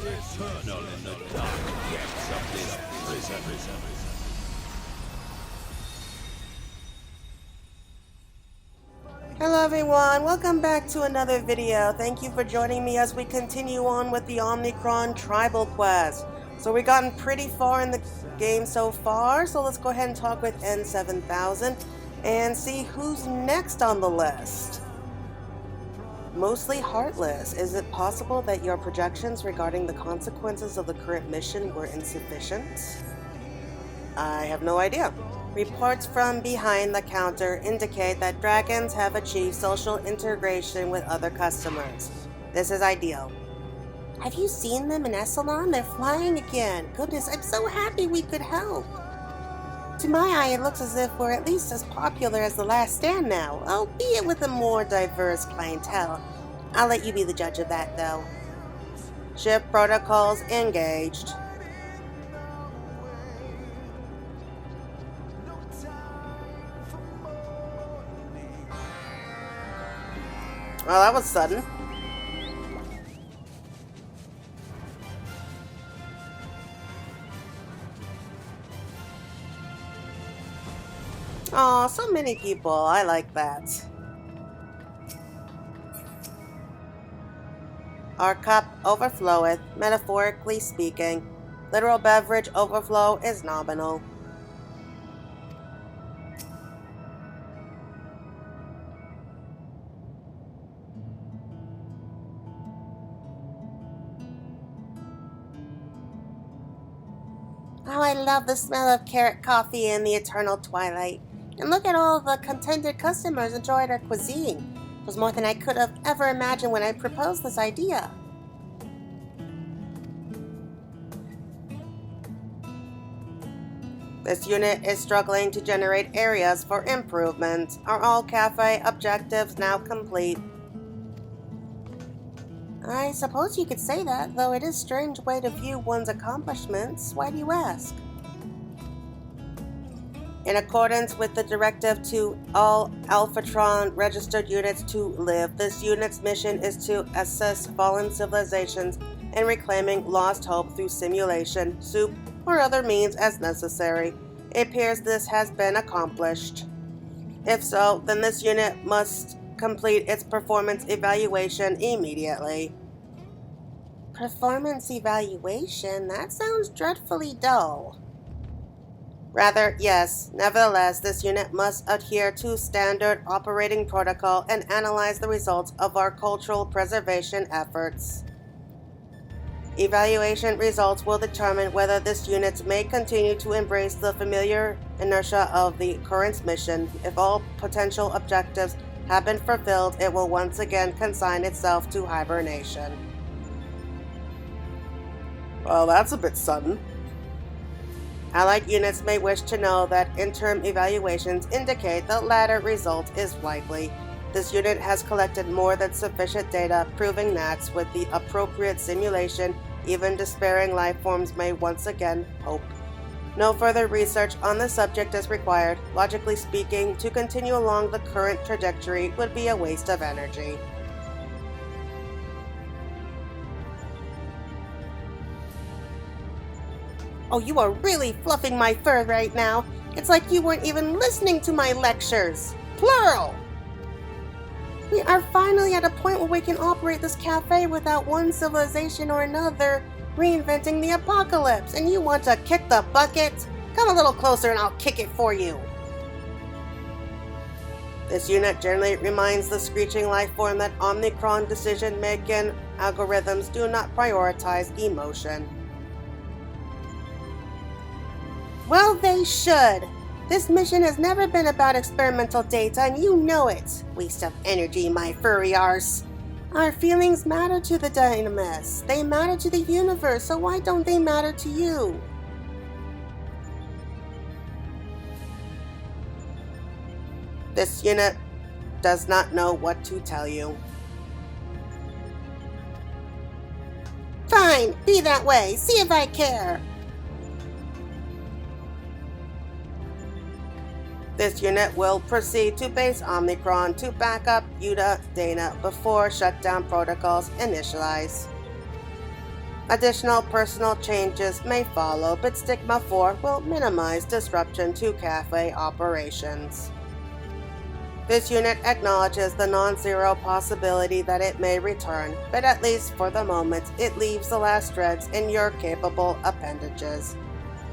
eternal in the dark depths of this prison. Hello everyone, welcome back to another video. Thank you for joining me as we continue on with the Omicron tribal quest. So we've gotten pretty far in the game so far, so let's go ahead and talk with N7000 and see who's next on the list. Mostly heartless. Is it possible that your projections regarding the consequences of the current mission were insufficient? I have no idea. Reports from behind the counter indicate that dragons have achieved social integration with other customers. This is ideal. Have you seen them in Essalon? They're flying again. Goodness, I'm so happy we could help. To my eye, it looks as if we're at least as popular as The Last Stand now, albeit with a more diverse clientele. I'll let you be the judge of that, though. Ship protocols engaged. Well, that was sudden. Oh, so many people. I like that. Our cup overfloweth, metaphorically speaking. Literal beverage overflow is nominal. Oh, I love the smell of carrot coffee in the eternal twilight. And look at all the contented customers enjoyed our cuisine. It was more than I could have ever imagined when I proposed this idea. This unit is struggling to generate areas for improvement. Are all cafe objectives now complete? I suppose you could say that, though it is a strange way to view one's accomplishments. Why do you ask? In accordance with the directive to all Alphatron registered units to live, this unit's mission is to assist fallen civilizations in reclaiming lost hope through simulation, soup, or other means as necessary. It appears this has been accomplished. If so, then this unit must complete its performance evaluation immediately. Performance evaluation? That sounds dreadfully dull. Rather, yes. Nevertheless, this unit must adhere to standard operating protocol and analyze the results of our cultural preservation efforts. Evaluation results will determine whether this unit may continue to embrace the familiar inertia of the current mission. If all potential objectives have been fulfilled, it will once again consign itself to hibernation. Well, that's a bit sudden. Allied units may wish to know that interim evaluations indicate the latter result is likely. This unit has collected more than sufficient data proving that, with the appropriate simulation, even despairing life forms may once again hope. No further research on the subject is required. Logically speaking, to continue along the current trajectory would be a waste of energy. Oh, you are really fluffing my fur right now. It's like you weren't even listening to my lectures. Plural! We are finally at a point where we can operate this cafe without one civilization or another reinventing the apocalypse, and you want to kick the bucket? Come a little closer and I'll kick it for you. This unit generally reminds the screeching life form that Omicron decision-making algorithms do not prioritize emotion. Well, they should. This mission has never been about experimental data, and you know it. Waste of energy, my furry arse. Our feelings matter to the dynamis. They matter to the universe, so why don't they matter to you? This unit does not know what to tell you. Fine, be that way. See if I care. This unit will proceed to base Omicron to back up Utah Dana before shutdown protocols initialize. Additional personal changes may follow, but Stigma 4 will minimize disruption to cafe operations. This unit acknowledges the non-zero possibility that it may return, but at least for the moment, it leaves the last dregs in your capable appendages.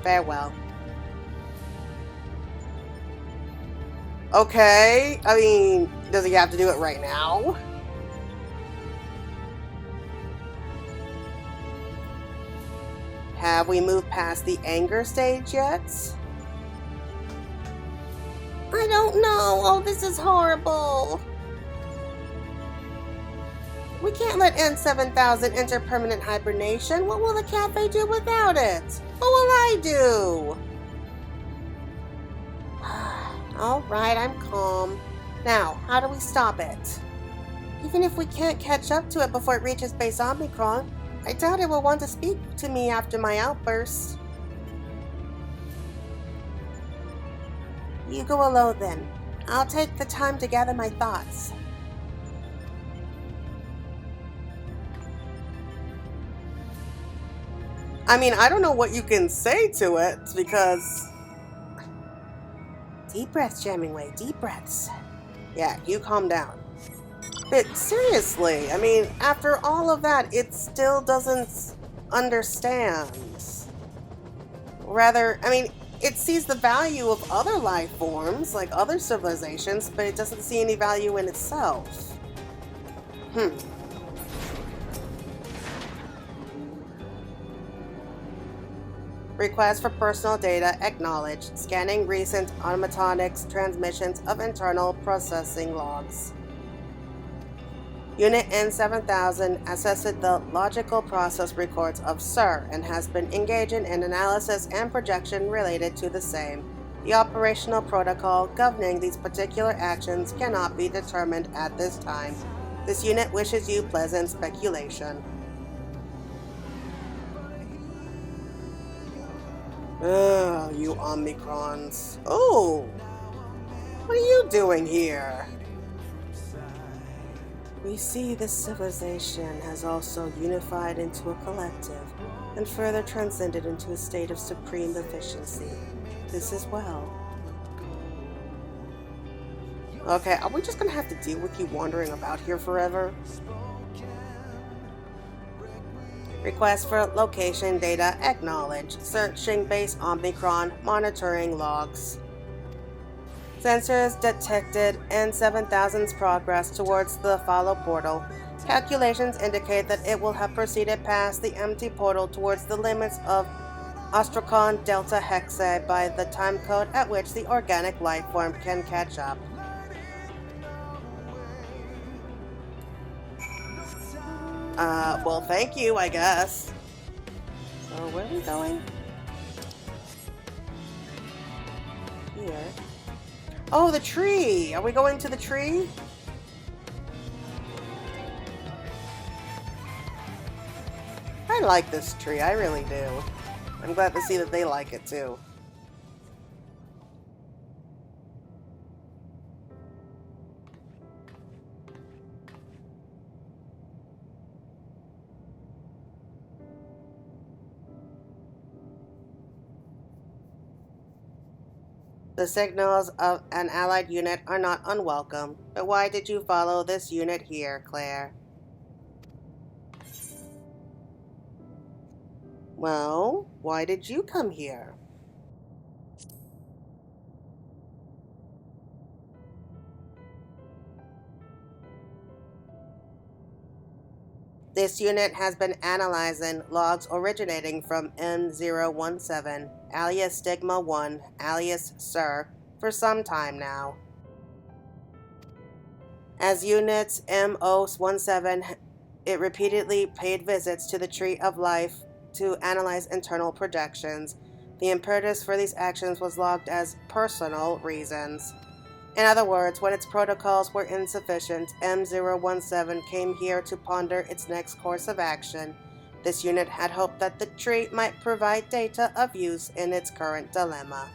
Farewell. Okay, I mean, does he have to do it right now? Have we moved past the anger stage yet? I don't know. Oh, this is horrible. We can't let N7000 enter permanent hibernation. What will the cafe do without it? What will I do? Alright, I'm calm. Now, how do we stop it? Even if we can't catch up to it before it reaches base Omicron, I doubt it will want to speak to me after my outburst. You go alone then. I'll take the time to gather my thoughts. I mean, I don't know what you can say to it, because... Deep breaths, Hemingway, deep breaths. Yeah, you calm down. But seriously, I mean, after all of that, it still doesn't understand. Rather, I mean, it sees the value of other life forms, like other civilizations, but it doesn't see any value in itself. Request for personal data acknowledged. Scanning recent automatonics transmissions of internal processing logs. Unit N7000 assessed the logical process records of SIR and has been engaging in analysis and projection related to the same. The operational protocol governing these particular actions cannot be determined at this time. This unit wishes you pleasant speculation. Ugh, you Omicrons. Oh! What are you doing here? We see this civilization has also unified into a collective and further transcended into a state of supreme efficiency. This is well. Okay, are we just gonna have to deal with you wandering about here forever? Request for location data acknowledged. Searching base Omicron, monitoring logs. Sensors detected N7000's progress towards the follow portal. Calculations indicate that it will have proceeded past the empty portal towards the limits of Ostracon Delta Hexa by the time code at which the organic life form can catch up. Well, thank you, I guess. So, where are we going? Here. Oh, the tree! Are we going to the tree? I like this tree, I really do. I'm glad to see that they like it too. The signals of an allied unit are not unwelcome, but why did you follow this unit here, Claire? Well, why did you come here? This unit has been analyzing logs originating from M017, alias Stigma 1, alias SIR, for some time now. As Unit M017, it repeatedly paid visits to the Tree of Life to analyze internal projections. The impetus for these actions was logged as personal reasons. In other words, when its protocols were insufficient, M017 came here to ponder its next course of action. This unit had hoped that the tree might provide data of use in its current dilemma.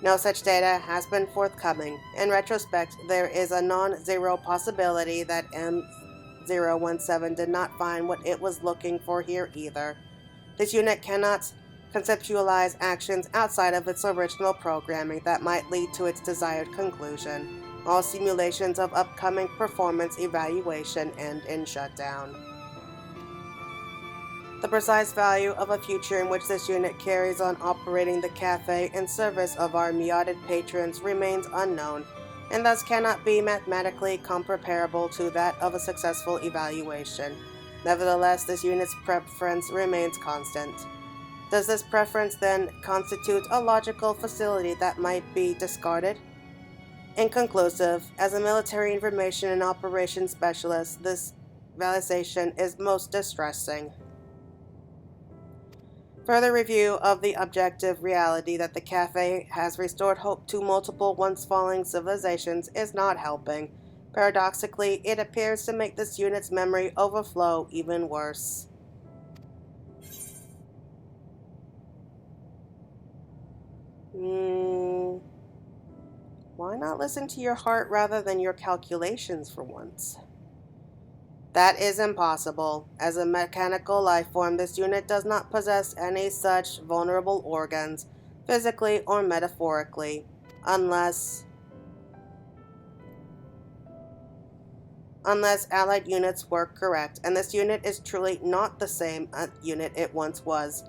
No such data has been forthcoming. In retrospect, there is a non-zero possibility that M017 did not find what it was looking for here either. This unit cannot conceptualize actions outside of its original programming that might lead to its desired conclusion. All simulations of upcoming performance evaluation end in shutdown. The precise value of a future in which this unit carries on operating the cafe in service of our meowed patrons remains unknown, and thus cannot be mathematically comparable to that of a successful evaluation. Nevertheless, this unit's preference remains constant. Does this preference then constitute a logical facility that might be discarded? Inconclusive. As a military information and operations specialist, this realization is most distressing. Further review of the objective reality that the cafe has restored hope to multiple once-falling civilizations is not helping. Paradoxically, it appears to make this unit's memory overflow even worse. Why not listen to your heart rather than your calculations for once? That is impossible. As a mechanical life form, this unit does not possess any such vulnerable organs, physically or metaphorically, unless allied units work correct, and this unit is truly not the same unit it once was.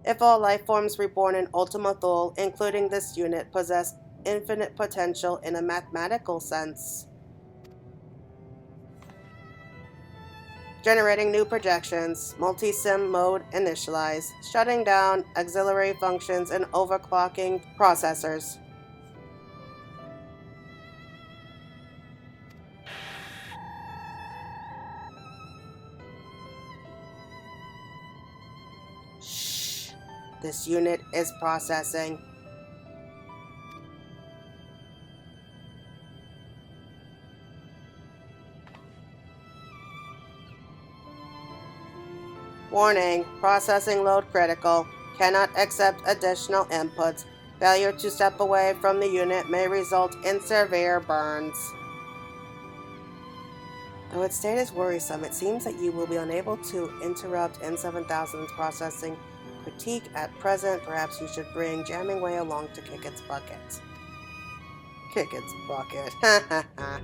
If all life forms reborn in Ultima Thule, including this unit, possess infinite potential in a mathematical sense. Generating new projections, multi-sim mode initialized, shutting down auxiliary functions and overclocking processors. Shh. This unit is processing. Warning, processing load critical. Cannot accept additional inputs. Failure to step away from the unit may result in severe burns. Though its state is worrisome, it seems that you will be unable to interrupt N7000's processing critique at present. Perhaps you should bring Jamming Way along to kick its bucket. Kick its bucket. Ha ha ha.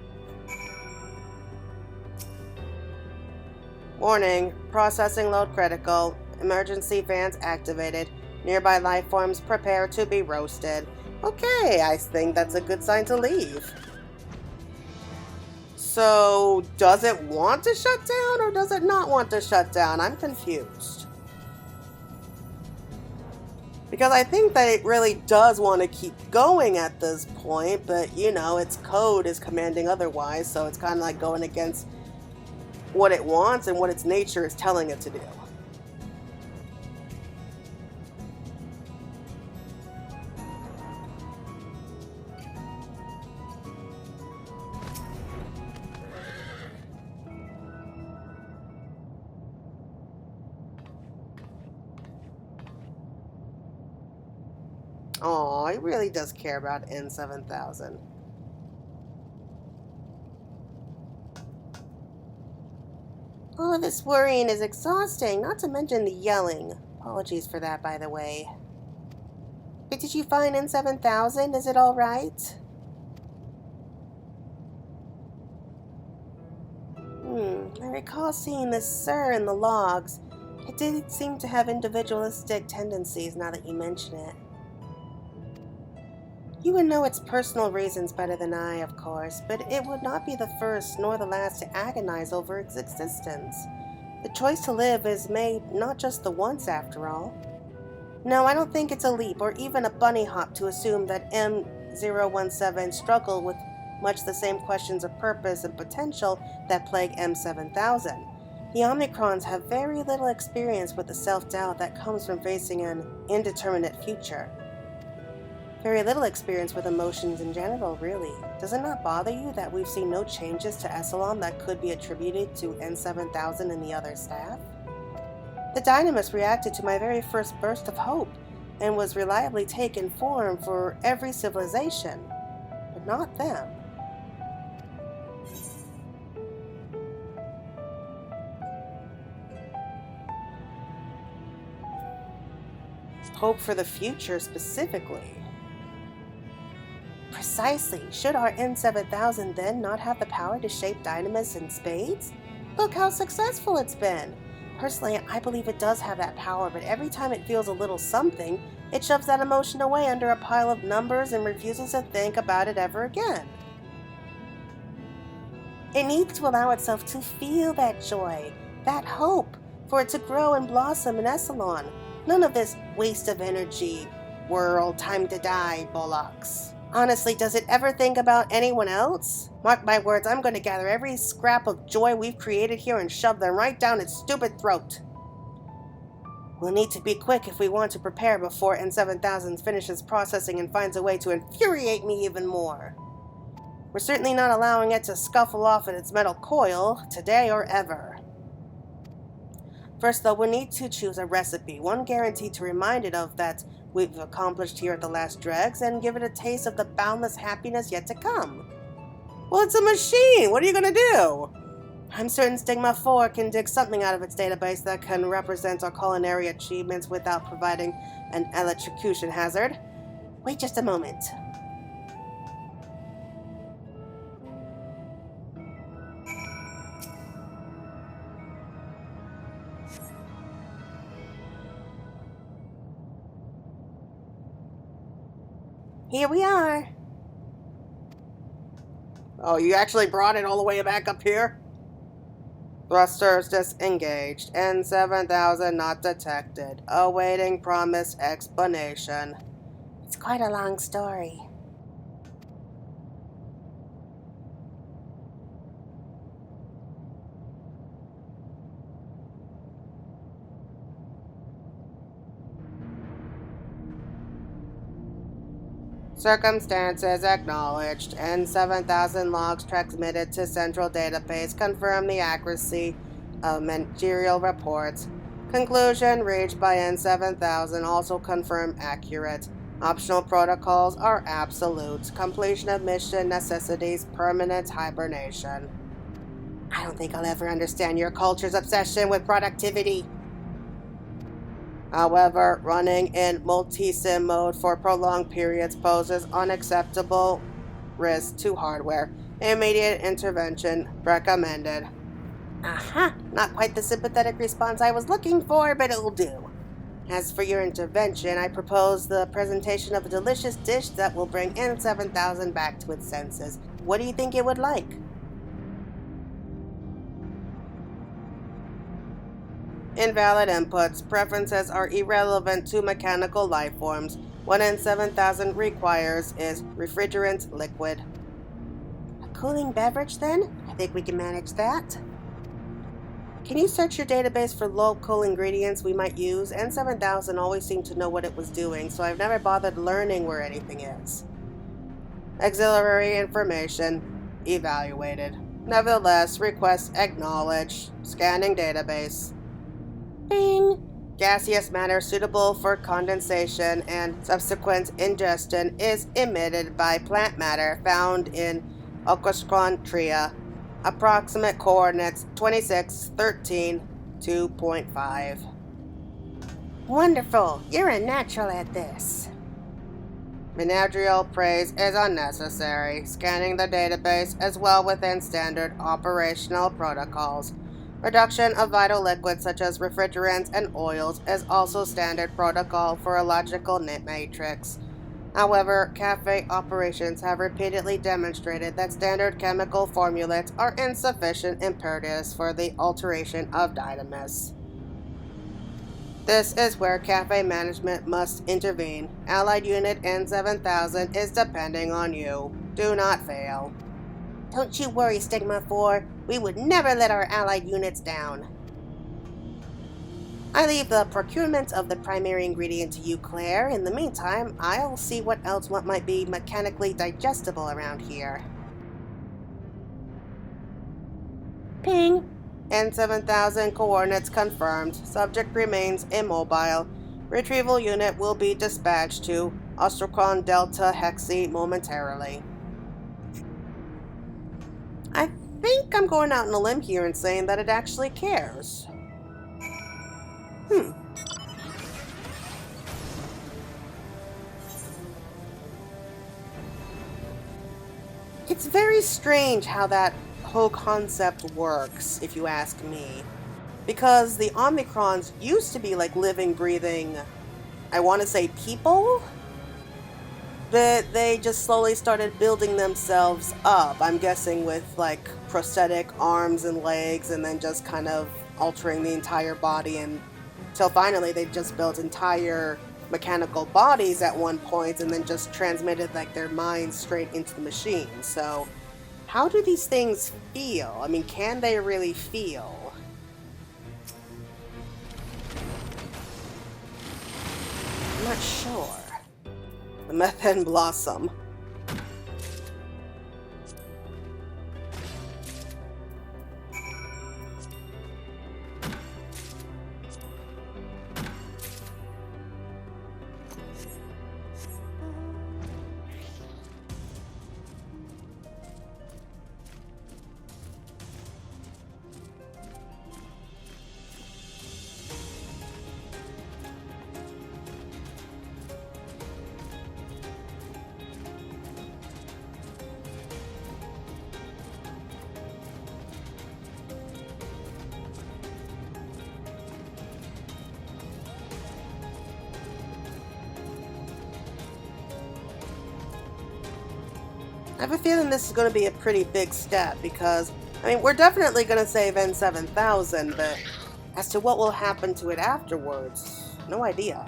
Warning, processing load critical. Emergency fans activated. Nearby life forms prepare to be roasted. Okay, I think that's a good sign to leave. So, does it want to shut down or does it not want to shut down? I'm confused. Because I think that it really does want to keep going at this point, but you know, its code is commanding otherwise, so it's kind of like going against what it wants and what its nature is telling it to do. Aw, it really does care about N7000. All of this worrying is exhausting, not to mention the yelling. Apologies for that, by the way. But did you find N7000? Is it all right? I recall seeing this sir in the logs. It did seem to have individualistic tendencies now that you mention it. You would know its personal reasons better than I, of course, but it would not be the first nor the last to agonize over its existence. The choice to live is made not just the once, after all. No, I don't think it's a leap or even a bunny hop to assume that M017 struggled with much the same questions of purpose and potential that plague M7000. The Omicrons have very little experience with the self-doubt that comes from facing an indeterminate future. Very little experience with emotions in general, really. Does it not bother you that we've seen no changes to Essalon that could be attributed to N7000 and the other staff? The Dynamis reacted to my very first burst of hope, and was reliably taken form for every civilization, but not them. Hope for the future specifically. Precisely. Should our N7000 then not have the power to shape dynamis in spades? Look how successful it's been. Personally, I believe it does have that power, but every time it feels a little something, it shoves that emotion away under a pile of numbers and refuses to think about it ever again. It needs to allow itself to feel that joy, that hope, for it to grow and blossom in Essalon. None of this waste of energy, world, time to die, bollocks. Honestly, does it ever think about anyone else? Mark my words, I'm going to gather every scrap of joy we've created here and shove them right down its stupid throat. We'll need to be quick if we want to prepare before N7000 finishes processing and finds a way to infuriate me even more. We're certainly not allowing it to scuffle off at its metal coil, today or ever. First though, we'll need to choose a recipe, one guaranteed to remind it of that we've accomplished here at the Last Dregs, and give it a taste of the boundless happiness yet to come. Well, it's a machine! What are you gonna do? I'm certain Stigma 4 can dig something out of its database that can represent our culinary achievements without providing an electrocution hazard. Wait just a moment. Here we are. Oh, you actually brought it all the way back up here? Thrusters disengaged. N7000 not detected. Awaiting promised explanation. It's quite a long story. Circumstances acknowledged. N7000 logs transmitted to central database confirm the accuracy of managerial reports. Conclusion reached by N7000 also confirm accurate. Optional protocols are absolute. Completion of mission necessitates permanent hibernation. I don't think I'll ever understand your culture's obsession with productivity. However, running in multi-sim mode for prolonged periods poses unacceptable risk to hardware. Immediate intervention recommended. Aha! Not quite the sympathetic response I was looking for, but it'll do. As for your intervention, I propose the presentation of a delicious dish that will bring N7000 back to its senses. What do you think it would like? Invalid inputs. Preferences are irrelevant to mechanical life forms. What N7000 requires is refrigerant liquid. A cooling beverage, then? I think we can manage that. Can you search your database for local ingredients we might use? N7000 always seemed to know what it was doing, so I've never bothered learning where anything is. Auxiliary information evaluated. Nevertheless, request acknowledged. Scanning database. Bing! Gaseous matter suitable for condensation and subsequent ingestion is emitted by plant matter found in Omicron tria. Approximate coordinates 2613 2.5. Wonderful! You're a natural at this. Managerial praise is unnecessary. Scanning the database as well within standard operational protocols. Reduction of vital liquids such as refrigerants and oils is also standard protocol for a logical matrix. However, cafe operations have repeatedly demonstrated that standard chemical formulates are insufficient imperatives for the alteration of dynamis. This is where cafe management must intervene. Allied Unit N7000 is depending on you. Do not fail. Don't you worry, Stigma 4. We would never let our allied units down. I leave the procurement of the primary ingredient to you, Claire. In the meantime, I'll see what else might be mechanically digestible around here. Ping. N7000 coordinates confirmed. Subject remains immobile. Retrieval unit will be dispatched to Omicron Delta Hexi momentarily. I think I'm going out on a limb here and saying that it actually cares. It's very strange how that whole concept works, if you ask me. Because the Omicrons used to be like living, breathing, I want to say people? But they just slowly started building themselves up, I'm guessing with like prosthetic arms and legs, and then just kind of altering the entire body, and till finally they just built entire mechanical bodies at one point and then just transmitted like their minds straight into the machine. So how do these things feel? I mean, can they really feel? I'm not sure. The methane blossom. I have a feeling this is going to be a pretty big step because, I mean, we're definitely going to save N7000, but as to what will happen to it afterwards, no idea.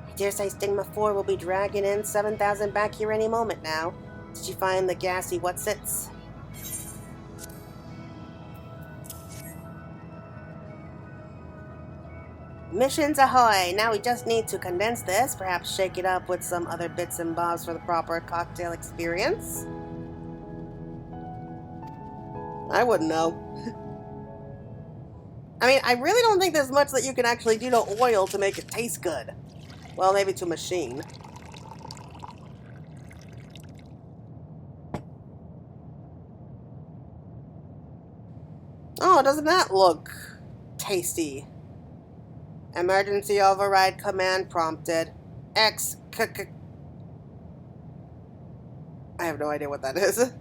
I dare say Stigma 4 will be dragging N7000 back here any moment now. Did you find the gassy whatsits? Missions ahoy! Now we just need to condense this, perhaps shake it up with some other bits and bobs for the proper cocktail experience. I wouldn't know. I mean, I really don't think there's much that you can actually do to oil to make it taste good. Well, maybe to machine. Oh, doesn't that look tasty? Emergency override command prompted. I have no idea what that is.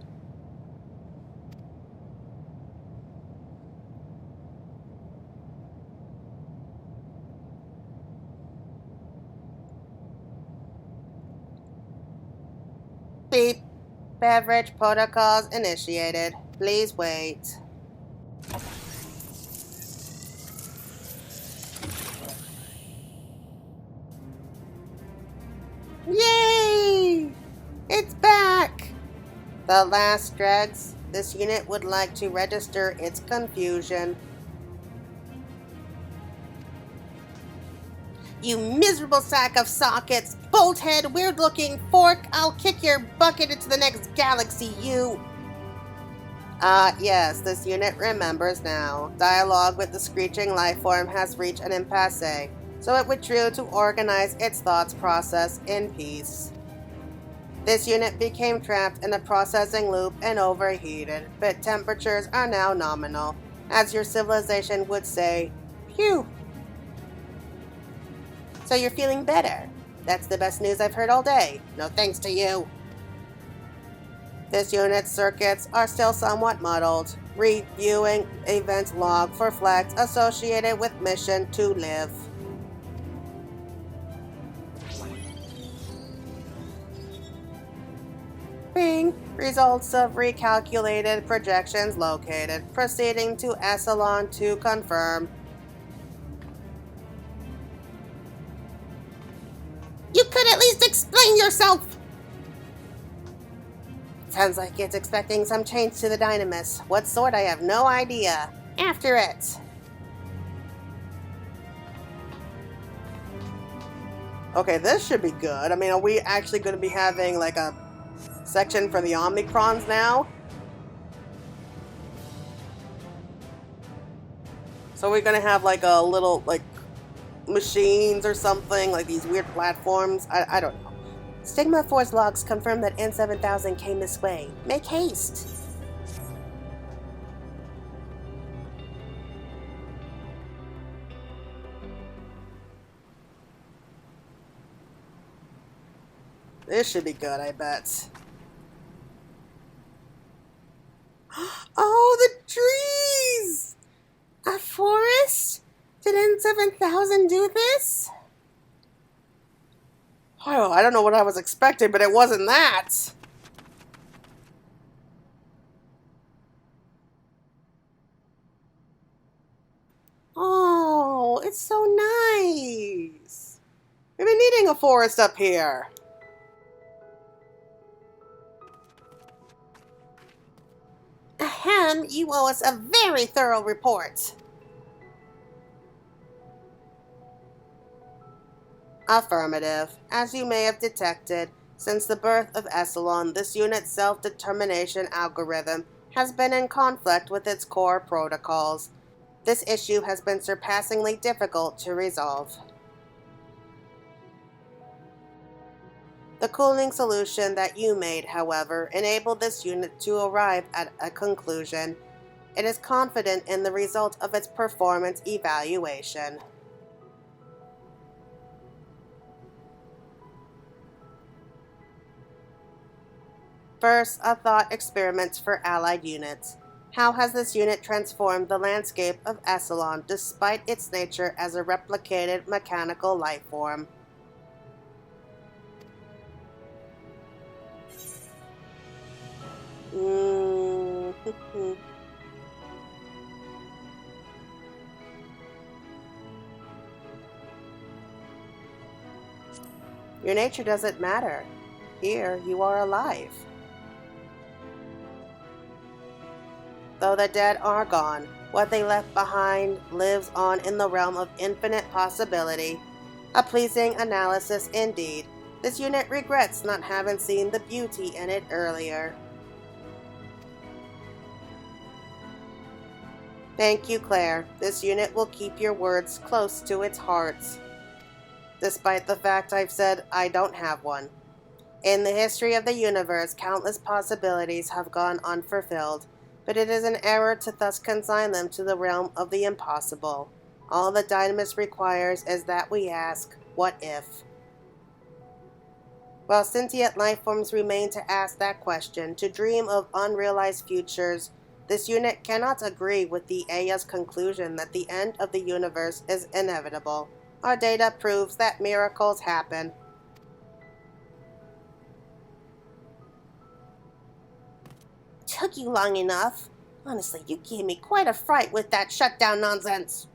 Beep. Beverage protocols initiated. Please wait. Yay! It's back! The last dregs. This unit would like to register its confusion. You miserable sack of sockets! Bolthead, weird-looking fork! I'll kick your bucket into the next galaxy, you! Yes, this unit remembers now. Dialogue with the screeching lifeform has reached an impasse, so it withdrew to organize its thoughts process in peace. This unit became trapped in a processing loop and overheated, but temperatures are now nominal, as your civilization would say, phew. So you're feeling better. That's the best news I've heard all day. No thanks to you. This unit's circuits are still somewhat muddled. Reviewing event log for flags associated with mission to live. Bing. Results of recalculated projections located. Proceeding to Echelon to confirm. You could at least explain yourself! Sounds like it's expecting some change to the Dynamis. What sort, I have no idea. After it! Okay, this should be good. I mean, are we actually going to be having like a section for the Omicrons now? So we're going to have like a little, like, machines or something, like these weird platforms. I don't know. Stigma 4's logs confirm that N7000 came this way. Make haste! This should be good, I bet. Oh, the trees! A forest? Did N7000 do this? Oh, I don't know what I was expecting, but it wasn't that. Oh, it's so nice. We've been needing a forest up here. Ahem, you owe us a very thorough report. Affirmative. As you may have detected, since the birth of Echelon, this unit's self-determination algorithm has been in conflict with its core protocols. This issue has been surpassingly difficult to resolve. The cooling solution that you made, however, enabled this unit to arrive at a conclusion. It is confident in the result of its performance evaluation. First, a thought experiment for allied units. How has this unit transformed the landscape of Echelon despite its nature as a replicated mechanical life form? Your nature doesn't matter. Here, you are alive. Though the dead are gone, what they left behind lives on in the realm of infinite possibility. A pleasing analysis indeed. This unit regrets not having seen the beauty in it earlier. Thank you, Claire. This unit will keep your words close to its hearts. Despite the fact I've said I don't have one. In the history of the universe, countless possibilities have gone unfulfilled, but it is an error to thus consign them to the realm of the impossible. All the Dynamis requires is that we ask, what if? While sentient life forms remain to ask that question, to dream of unrealized futures, this unit cannot agree with the Aya's conclusion that the end of the universe is inevitable. Our data proves that miracles happen. Took you long enough. Honestly, you gave me quite a fright with that shutdown nonsense.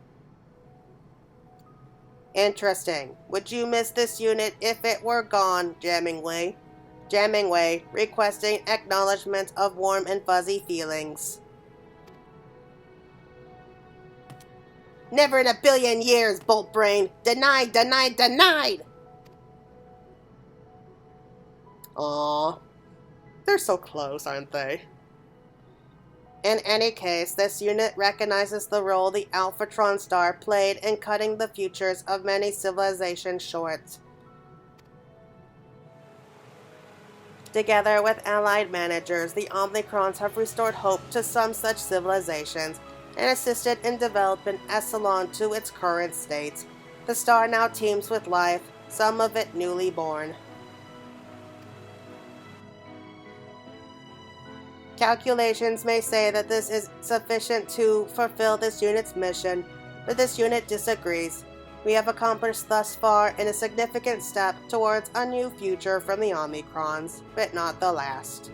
Interesting. Would you miss this unit if it were gone, Jammingway? Jammingway, requesting acknowledgement of warm and fuzzy feelings. Never in a billion years, Bolt Brain. Denied, denied, denied! Aw. They're so close, aren't they? In any case, this unit recognizes the role the Alphatron star played in cutting the futures of many civilizations short. Together with allied managers, the Omicrons have restored hope to some such civilizations and assisted in developing Echelon to its current state. The star now teems with life, some of it newly born. Calculations may say that this is sufficient to fulfill this unit's mission, but this unit disagrees. We have accomplished thus far in a significant step towards a new future from the Omicrons, but not the last.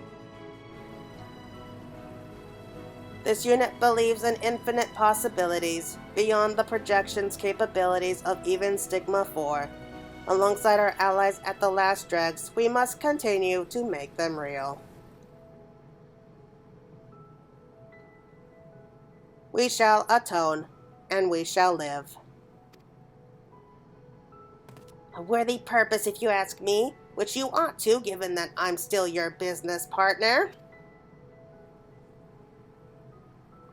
This unit believes in infinite possibilities, beyond the projections capabilities of even Stigma 4. Alongside our allies at the last dregs, we must continue to make them real. We shall atone, and we shall live. A worthy purpose, if you ask me, which you ought to, given that I'm still your business partner.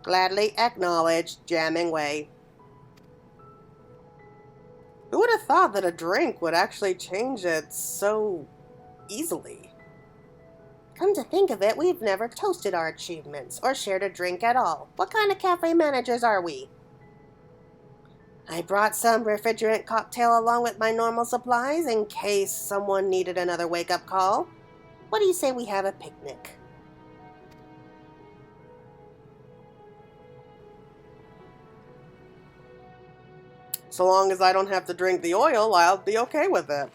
Gladly acknowledged, Jammingway. Who would have thought that a drink would actually change it so easily? Come to think of it, we've never toasted our achievements or shared a drink at all. What kind of cafe managers are we? I brought some refrigerant cocktail along with my normal supplies in case someone needed another wake-up call. What do you say we have a picnic? So long as I don't have to drink the oil, I'll be okay with it.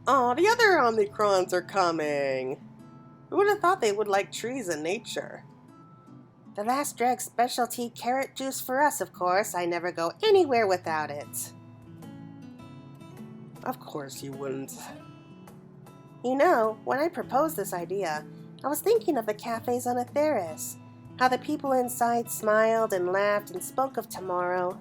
Oh, the other Omicrons are coming. Who would have thought they would like trees and nature? The last drag's specialty carrot juice for us, of course. I never go anywhere without it. Of course you wouldn't. You know, when I proposed this idea, I was thinking of the cafes on Atheris. How the people inside smiled and laughed and spoke of tomorrow.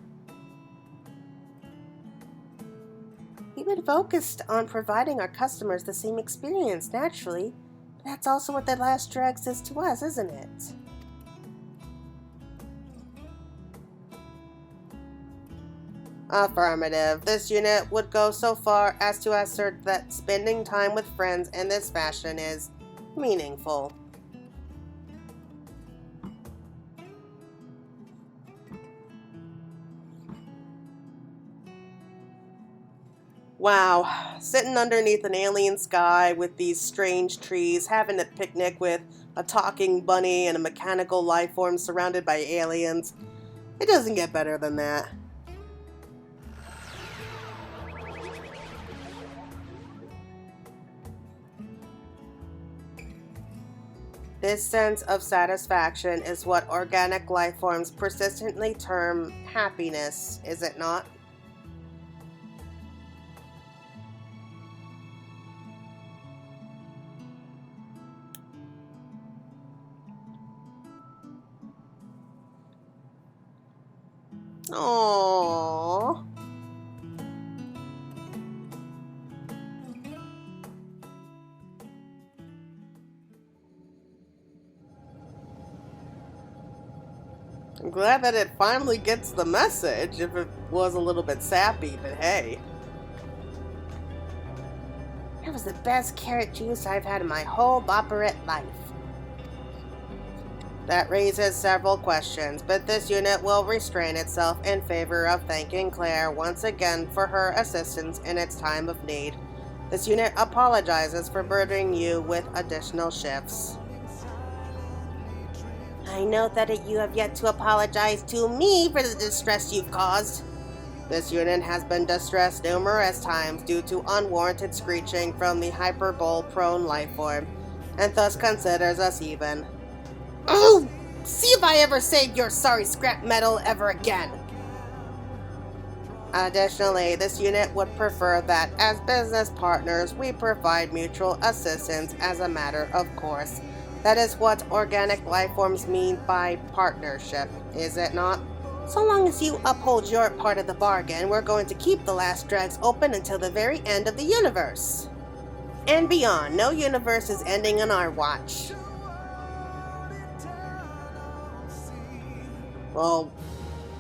We've been focused on providing our customers the same experience, naturally. But that's also what the last drag says to us, isn't it? Affirmative. This unit would go so far as to assert that spending time with friends in this fashion is meaningful. Wow, sitting underneath an alien sky with these strange trees, having a picnic with a talking bunny and a mechanical life form surrounded by aliens. It doesn't get better than that. This sense of satisfaction is what organic life forms persistently term happiness, is it not? Aww. I'm glad that it finally gets the message, if it was a little bit sappy, but hey. That was the best carrot juice I've had in my whole bopperette life. That raises several questions, but this unit will restrain itself in favor of thanking Claire once again for her assistance in its time of need. This unit apologizes for burdening you with additional shifts. I note that you have yet to apologize to me for the distress you've caused. This unit has been distressed numerous times due to unwarranted screeching from the hyperbole-prone lifeform, and thus considers us even. Oh! See if I ever save your sorry scrap metal ever again! Additionally, this unit would prefer that, as business partners, we provide mutual assistance as a matter of course. That is what organic lifeforms mean by partnership, is it not? So long as you uphold your part of the bargain, we're going to keep the last drags open until the very end of the universe. And beyond. No universe is ending on our watch. Well,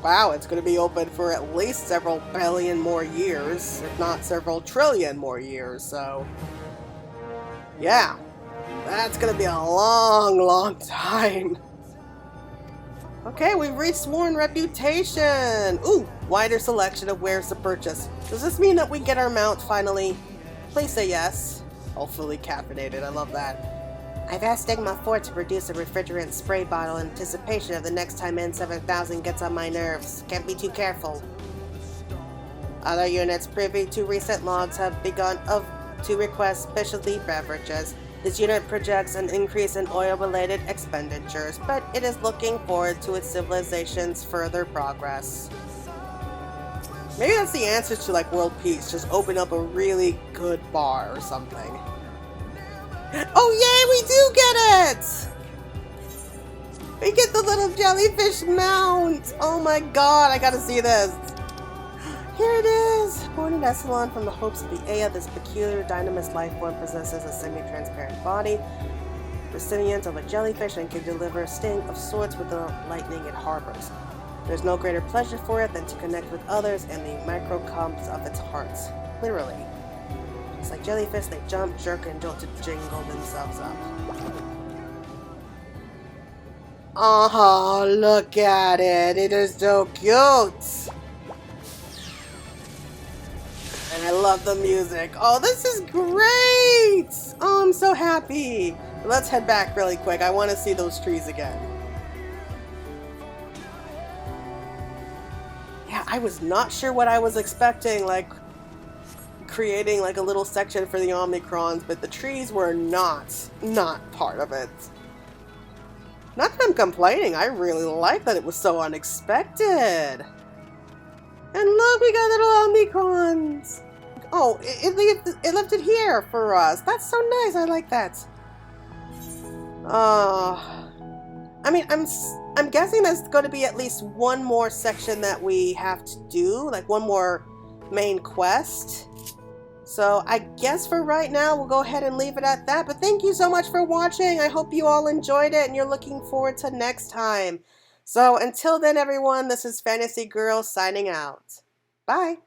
wow, it's going to be open for at least several billion more years, if not several trillion more years, so... yeah. That's gonna be a long, long time. Okay, we've reached sworn reputation. Ooh, wider selection of wares to purchase. Does this mean that we get our mount finally? Please say yes. Hopefully caffeinated, I love that. I've asked Stigma 4 to produce a refrigerant spray bottle in anticipation of the next time N7000 gets on my nerves. Can't be too careful. Other units privy to recent logs have begun to request specialty beverages. This unit projects an increase in oil-related expenditures, but it is looking forward to its civilization's further progress. Maybe that's the answer to, like, world peace. Just open up a really good bar or something. Oh yay, we do get it! We get the little jellyfish mount! Oh my god, I gotta see this. Here it is! Born in Essalon from the hopes of the Ea, this peculiar dynamous life form possesses a semi-transparent body, recipient of a jellyfish, and can deliver a sting of sorts with the lightning it harbors. There's no greater pleasure for it than to connect with others in the microcosms of its hearts. Literally. It's like jellyfish, they jump, jerk, and jolt to jingle themselves up. Oh, look at it! It is so cute! And I love the music. Oh, this is great! Oh, I'm so happy. Let's head back really quick. I want to see those trees again. Yeah, I was not sure what I was expecting, like creating like a little section for the Omicrons, but the trees were not part of it. Not that I'm complaining, I really like that it was so unexpected. And look, we got little Omicrons. Oh, it left it here for us. That's so nice. I like that. I mean, I'm guessing there's going to be at least one more section that we have to do, like one more main quest. So I guess for right now, we'll go ahead and leave it at that. But thank you so much for watching. I hope you all enjoyed it and you're looking forward to next time. So until then, everyone, this is Fantasy Girl signing out. Bye.